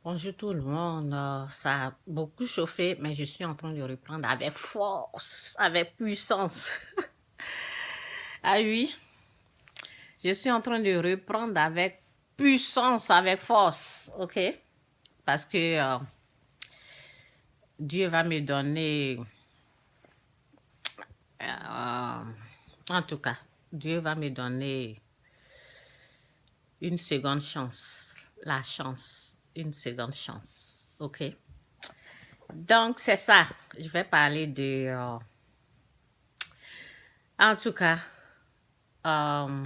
Bonjour tout le monde. Ça a beaucoup chauffé, mais je suis en train de reprendre avec force, avec puissance. Ah oui, je suis en train de reprendre avec puissance, avec force, ok? Parce que Dieu va me donner, en tout cas, Dieu va me donner une seconde chance, la chance, une seconde chance, ok? Donc c'est ça, je vais parler de, en tout cas, euh,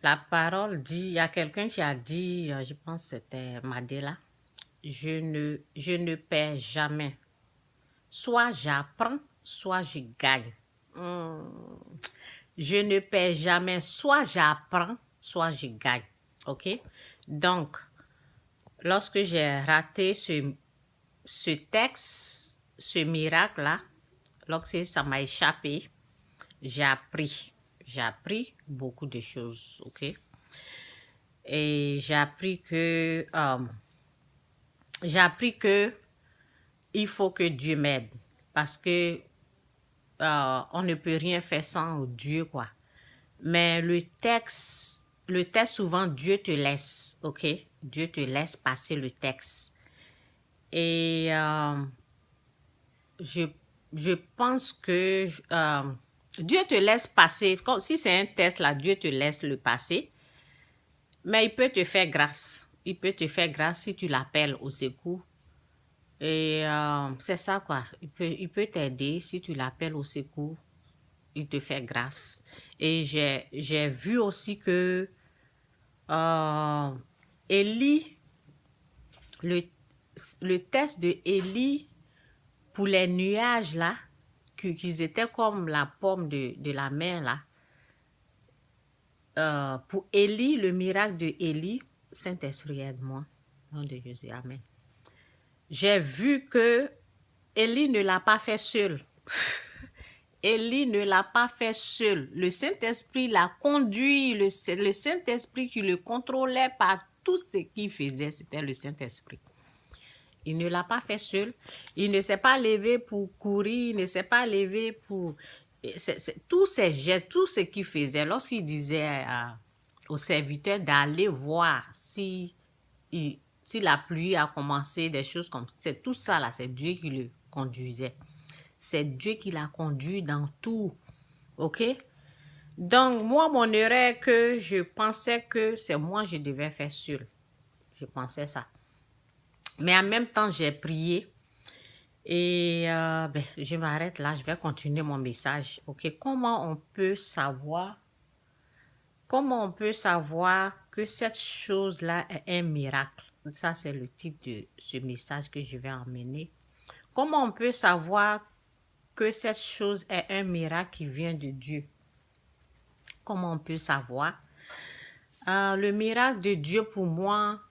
la parole dit, il y a quelqu'un qui a dit, je pense que c'était Madela, je ne perds jamais. Soit j'apprends, soit je gagne. Je ne perds jamais, soit j'apprends, soit je gagne. OK? Donc, lorsque j'ai raté ce texte, ce miracle-là, lorsque ça m'a échappé, j'ai appris. J'ai appris beaucoup de choses. OK? Et j'ai appris que il faut que Dieu m'aide parce que on ne peut rien faire sans Dieu, quoi. Mais le texte souvent Dieu te laisse, ok? Dieu te laisse passer le texte. Et je, je pense que Dieu te laisse passer. Si c'est un test là, Dieu te laisse le passer. Mais il peut te faire grâce. Il peut te faire grâce si tu l'appelles au secours. Et c'est ça, quoi. Il peut t'aider si tu l'appelles au secours. Il te fait grâce. Et j'ai vu aussi que Élie, le, le test de Élie pour les nuages, là, qu'ils étaient comme la pomme de la mer, là. Pour Élie, le miracle de Élie, Saint-Esprit aide-moi. Au nom de Jésus, Amen. J'ai vu que Élie ne l'a pas fait seul. Élie ne l'a pas fait seul. Le Saint-Esprit l'a conduit. Le Saint-Esprit qui le contrôlait par tout ce qu'il faisait, c'était le Saint-Esprit. Il ne l'a pas fait seul. Il ne s'est pas levé pour courir. Il ne s'est pas levé pour... tous ces gestes, tout ce qu'il faisait, lorsqu'il disait aux serviteurs d'aller voir si la pluie a commencé, des choses comme ça, c'est tout ça là, c'est Dieu qui le conduisait. C'est Dieu qui l'a conduit dans tout. OK? Donc, moi, mon erreur que je pensais que c'est moi je devais faire seul. Je pensais ça. Mais en même temps, j'ai prié. Et je m'arrête là. Je vais continuer mon message. OK? Comment on peut savoir que cette chose-là est un miracle? Ça, c'est le titre de ce message que je vais emmener. Comment on peut savoir que cette chose est un miracle qui vient de Dieu? Comment on peut savoir? Le miracle de Dieu pour moi,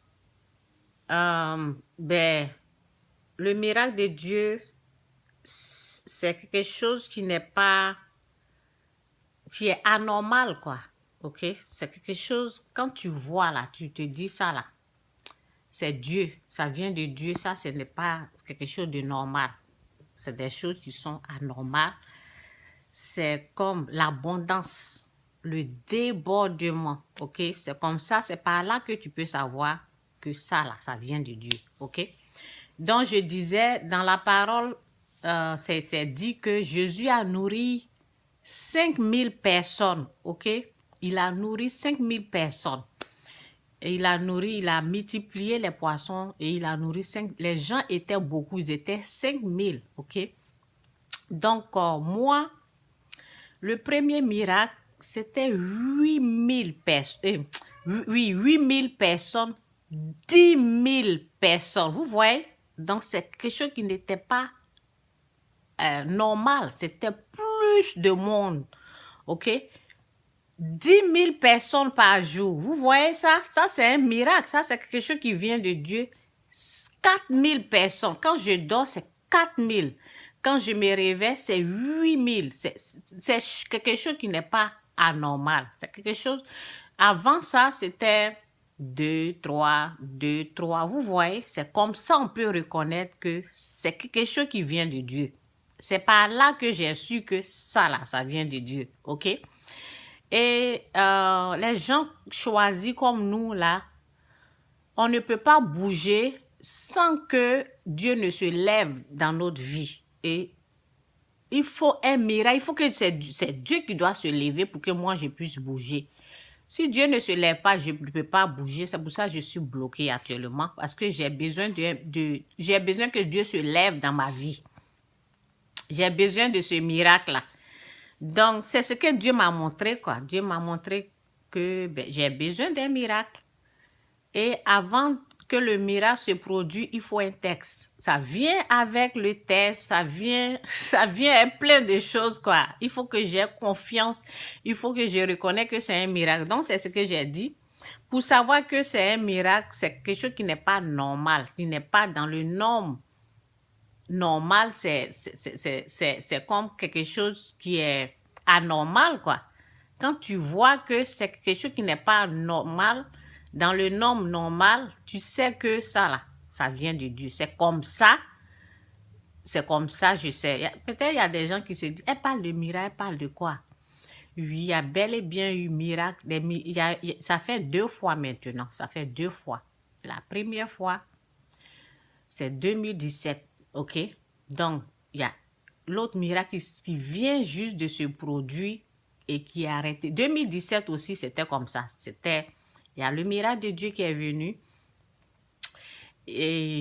le miracle de Dieu, c'est quelque chose qui est anormal, quoi. Ok? C'est quelque chose, quand tu vois là, tu te dis ça là, c'est Dieu, ça vient de Dieu, ça ce n'est pas quelque chose de normal. C'est des choses qui sont anormales. C'est comme l'abondance, le débordement, ok? C'est comme ça, c'est par là que tu peux savoir que ça là, ça vient de Dieu, ok? Donc je disais, dans la parole, c'est dit que Jésus a nourri 5000 personnes, ok? Il a nourri 5000 personnes. Et il a multiplié les poissons et il a nourri 5. Les gens étaient beaucoup, ils étaient 5000, ok? Donc, moi, le premier miracle, c'était 8000 personnes. Oui, 8000 personnes, 10 000 personnes. Vous voyez? Donc, c'est quelque chose qui n'était pas normal. C'était plus de monde. OK? 10 000 personnes par jour. Vous voyez ça? Ça, c'est un miracle. Ça, c'est quelque chose qui vient de Dieu. 4000 personnes. Quand je dors, c'est 4000. Quand je me réveille, c'est 8000. C'est quelque chose qui n'est pas anormal. C'est quelque chose... Avant ça, c'était 2, 3, 2, 3. Vous voyez, c'est comme ça on peut reconnaître que c'est quelque chose qui vient de Dieu. C'est par là que j'ai su que ça là, ça vient de Dieu. OK? Et les gens choisis comme nous là, on ne peut pas bouger sans que Dieu ne se lève dans notre vie. Et il faut un miracle, il faut que c'est Dieu qui doit se lever pour que moi je puisse bouger. Si Dieu ne se lève pas, je ne peux pas bouger. C'est pour ça que je suis bloquée actuellement. Parce que j'ai besoin j'ai besoin que Dieu se lève dans ma vie. J'ai besoin de ce miracle-là. Donc, c'est ce que Dieu m'a montré, quoi. Dieu m'a montré que j'ai besoin d'un miracle. Et avant que le miracle se produise, il faut un texte. Ça vient avec le texte, ça vient plein de choses, quoi. Il faut que j'ai confiance, il faut que je reconnais que c'est un miracle. Donc, c'est ce que j'ai dit. Pour savoir que c'est un miracle, c'est quelque chose qui n'est pas normal, qui n'est pas dans le norme. Normal, c'est comme quelque chose qui est anormal, quoi. Quand tu vois que c'est quelque chose qui n'est pas normal, dans le norme normal, tu sais que ça là, ça vient de Dieu. C'est comme ça, je sais. Peut-être il y a des gens qui se disent, elle parle de miracle, elle parle de quoi? Oui, il y a bel et bien eu miracle. Ça fait 2 fois maintenant, ça fait 2 fois. La première fois, c'est 2017, ok? Donc, il y a l'autre miracle qui vient juste de se produire et qui est arrêté. 2017 aussi, c'était comme ça. Il y a le miracle de Dieu qui est venu et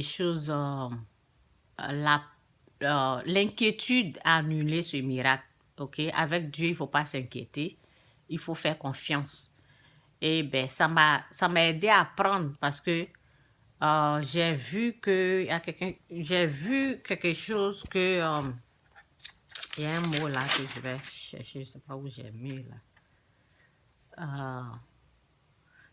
l'inquiétude a annulé ce miracle, ok? Avec Dieu, il ne faut pas s'inquiéter, il faut faire confiance. Et ben, ça m'a aidé à apprendre parce que j'ai vu quelque chose que il y a un mot là que je vais chercher, je ne sais pas où j'ai mis là.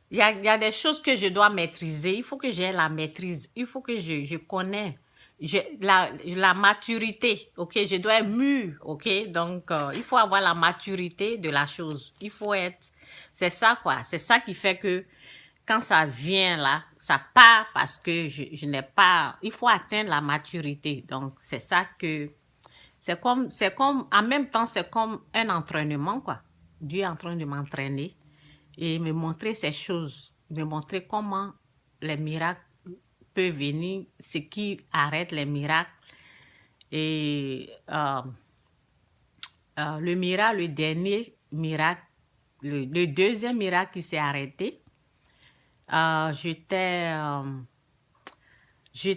Il y a des choses que je dois maîtriser. Il faut que j'ai la maîtrise. Il faut que je connais la maturité. Ok, je dois être mûr. Ok, donc il faut avoir la maturité de la chose. Il faut être. C'est ça quoi. C'est ça qui fait que quand ça vient là, ça part parce que je n'ai pas. Il faut atteindre la maturité. Donc c'est ça que. C'est comme. En même temps, c'est comme un entraînement quoi. Dieu est en train de m'entraîner et me montrer ces choses, me montrer comment les miracles peuvent venir, ce qui arrête les miracles. Et le dernier miracle, le deuxième miracle qui s'est arrêté, j'ai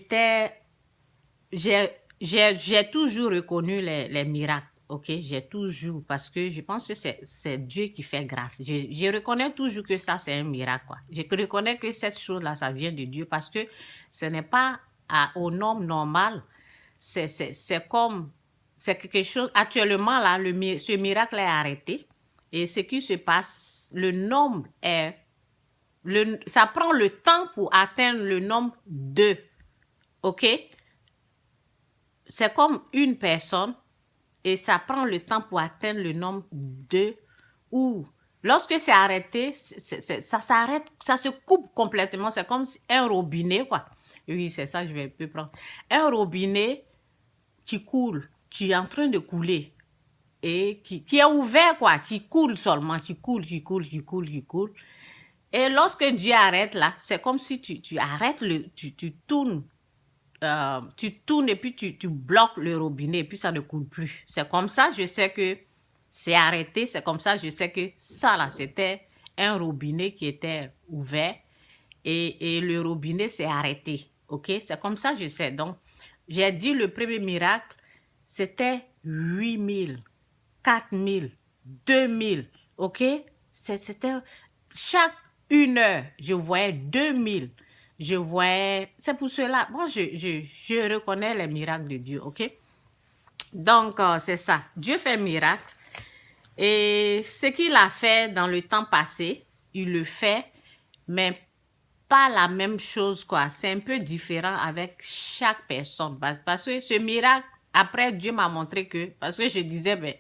toujours reconnu les miracles. Ok, j'ai toujours, parce que je pense que c'est Dieu qui fait grâce. Je reconnais toujours que ça, c'est un miracle, quoi. Je reconnais que cette chose-là, ça vient de Dieu parce que ce n'est pas aux normes normales. C'est quelque chose, actuellement, là, ce miracle est arrêté. Et ce qui se passe, le nombre est, ça prend le temps pour atteindre le nombre 2. Ok? C'est comme une personne. Et ça prend le temps pour atteindre le nombre 2 ou lorsque c'est arrêté, ça s'arrête, ça se coupe complètement. C'est comme un robinet, quoi. Oui, c'est ça, je vais peu prendre. Un robinet qui coule, qui est en train de couler et qui est ouvert, quoi, qui coule seulement, qui coule. Et lorsque Dieu arrête là, c'est comme si tu arrêtes, tu tournes. Tu tournes et puis tu bloques le robinet et puis ça ne coule plus. C'est comme ça, je sais que c'est arrêté. C'est comme ça, je sais que ça là, c'était un robinet qui était ouvert et le robinet s'est arrêté. Ok, c'est comme ça, je sais. Donc, j'ai dit le premier miracle, c'était 8000, 4000, 2000. Ok, c'était chaque 1 heure, je voyais 2000. Je voyais, c'est pour cela, moi je reconnais les miracles de Dieu, ok? Donc, c'est ça, Dieu fait miracle. Et ce qu'il a fait dans le temps passé, il le fait, mais pas la même chose, quoi. C'est un peu différent avec chaque personne. Parce que ce miracle, après, Dieu m'a montré que, parce que je disais, ben,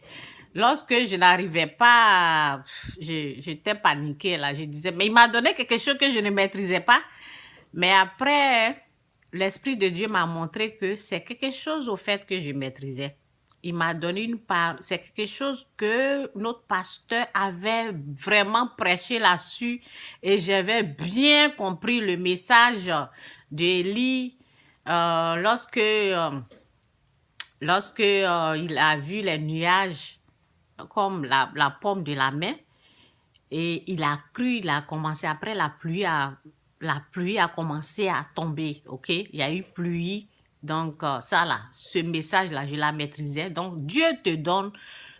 Lorsque je n'arrivais pas, j'étais paniquée là. Je disais, mais il m'a donné quelque chose que je ne maîtrisais pas. Mais après, l'Esprit de Dieu m'a montré que c'est quelque chose au fait que je maîtrisais. Il m'a donné une part. C'est quelque chose que notre pasteur avait vraiment prêché là-dessus. Et j'avais bien compris le message d'Élie lorsque il a vu les nuages comme la paume de la main. Et il a cru, il a commencé, après la pluie a commencé à tomber, ok? Il y a eu pluie, donc ça là, ce message-là, je la maîtrisais. Donc Dieu te donne,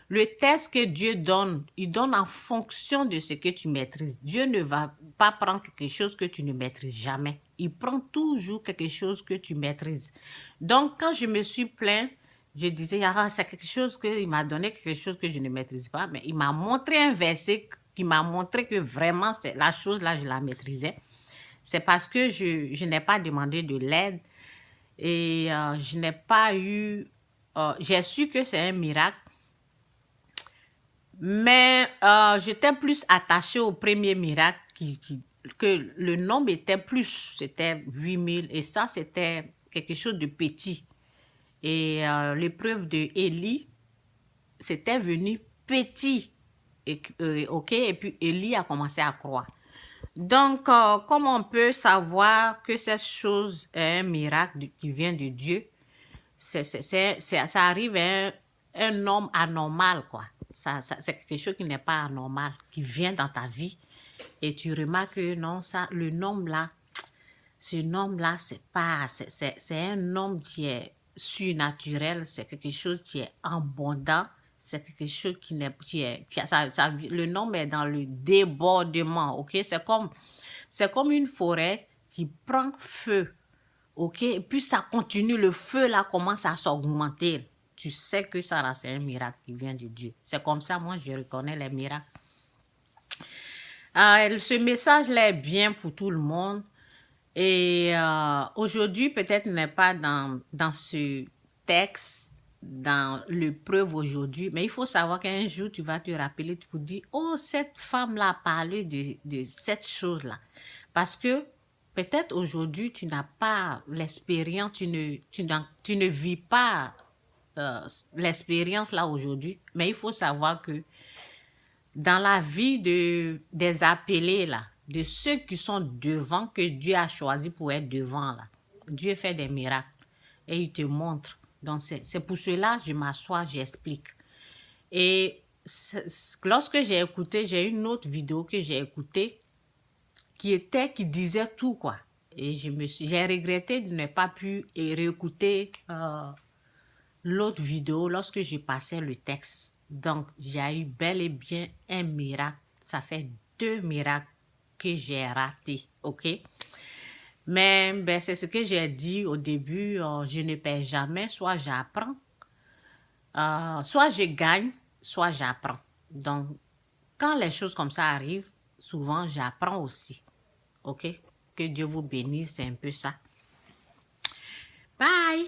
le test que Dieu donne, il donne en fonction de ce que tu maîtrises. Dieu ne va pas prendre quelque chose que tu ne maîtrises jamais. Il prend toujours quelque chose que tu maîtrises. Donc quand je me suis plaint, je disais, ah, c'est quelque chose qu'il m'a donné, quelque chose que je ne maîtrise pas, mais il m'a montré un verset qui m'a montré que vraiment, la chose là, je la maîtrisais. C'est parce que je n'ai pas demandé de l'aide et je n'ai pas eu... j'ai su que c'est un miracle, mais j'étais plus attachée au premier miracle que le nombre était plus, c'était 8000 et ça, c'était quelque chose de petit. Et l'épreuve de Élie, c'était venu petit. Ok, et puis Élie a commencé à croire. Donc, comment on peut savoir que cette chose est un miracle qui vient de Dieu? Ça arrive à un homme anormal, quoi. C'est quelque chose qui n'est pas anormal, qui vient dans ta vie. Et tu remarques que non, le nombre-là, ce nombre-là, c'est un homme qui est surnaturel, c'est quelque chose qui est abondant, c'est quelque chose qui n'est, le nombre est dans le débordement, ok? C'est comme une forêt qui prend feu, ok? Et puis ça continue, le feu là commence à s'augmenter. Tu sais que ça là, c'est un miracle qui vient de Dieu. C'est comme ça, moi, je reconnais les miracles. Ce message-là est bien pour tout le monde. Et aujourd'hui, peut-être n'est pas dans ce texte, dans l'épreuve aujourd'hui, mais il faut savoir qu'un jour, tu vas te rappeler, tu peux dire, oh, cette femme-là a parlé de cette chose-là. Parce que peut-être aujourd'hui, tu n'as pas l'expérience, tu ne vis pas l'expérience là aujourd'hui, mais il faut savoir que dans la vie des appelés, là, de ceux qui sont devant, que Dieu a choisi pour être devant, là, Dieu fait des miracles et il te montre. Donc, c'est pour cela que je m'assois, j'explique. Et lorsque j'ai écouté, j'ai une autre vidéo que j'ai écoutée qui disait tout, quoi. Et j'ai regretté de ne pas pu réécouter l'autre vidéo lorsque j'ai passé le texte. Donc, j'ai eu bel et bien un miracle. Ça fait 2 miracles que j'ai ratés, ok? Mais ben, c'est ce que j'ai dit au début, je ne perds jamais, soit j'apprends, soit je gagne, soit j'apprends. Donc, quand les choses comme ça arrivent, souvent j'apprends aussi, ok? Que Dieu vous bénisse, c'est un peu ça. Bye!